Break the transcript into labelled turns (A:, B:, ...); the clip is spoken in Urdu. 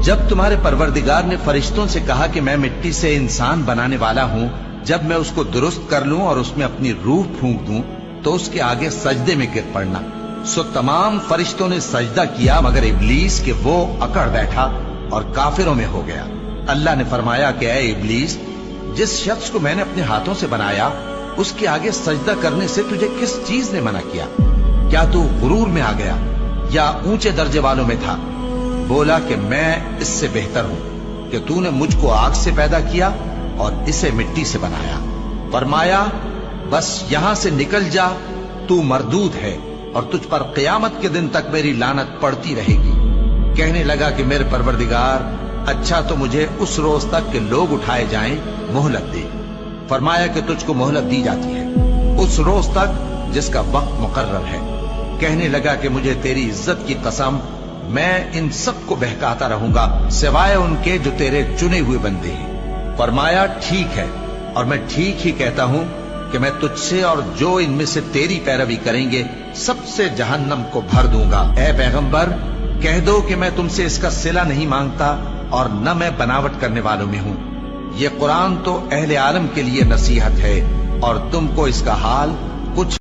A: جب تمہارے پروردگار نے فرشتوں سے کہا کہ میں مٹی سے انسان بنانے والا ہوں، جب میں اس کو درست کر لوں اور اس میں اپنی روح پھونک دوں تو اس کے آگے سجدے میں گر پڑنا، سو تمام فرشتوں نے سجدہ کیا مگر ابلیس کہ وہ اکڑ بیٹھا اور کافروں میں ہو گیا۔ اللہ نے فرمایا کہ اے ابلیس، جس شخص کو میں نے اپنے ہاتھوں سے بنایا اس کے آگے سجدہ کرنے سے تجھے کس چیز نے منع کیا؟ کیا تو غرور میں آ گیا یا اونچے درجے والوں میں تھا؟ بولا کہ میں اس سے بہتر ہوں کہ تو نے مجھ کو آگ سے پیدا کیا اور اسے مٹی سے بنایا۔ فرمایا بس یہاں سے نکل جا، تو مردود ہے اور تجھ پر قیامت کے دن تک میری لعنت پڑتی رہے گی۔ کہنے لگا کہ میرے پروردگار، اچھا تو مجھے اس روز تک کہ لوگ اٹھائے جائیں مہلت دے۔ فرمایا کہ تجھ کو مہلت دی جاتی ہے اس روز تک جس کا وقت مقرر ہے۔ کہنے لگا کہ مجھے تیری عزت کی قسم، میں ان سب کو بہکاتا رہوں گا سوائے ان کے جو تیرے چنے ہوئے بندے ہیں۔ فرمایا ٹھیک ہے، اور میں ٹھیک ہی کہتا ہوں کہ میں تجھ سے اور جو ان میں سے تیری پیروی کریں گے سب سے جہنم کو بھر دوں گا۔ اے پیغمبر، کہہ دو کہ میں تم سے اس کا صلہ نہیں مانگتا اور نہ میں بناوٹ کرنے والوں میں ہوں۔ یہ قرآن تو اہل عالم کے لیے نصیحت ہے اور تم کو اس کا حال کچھ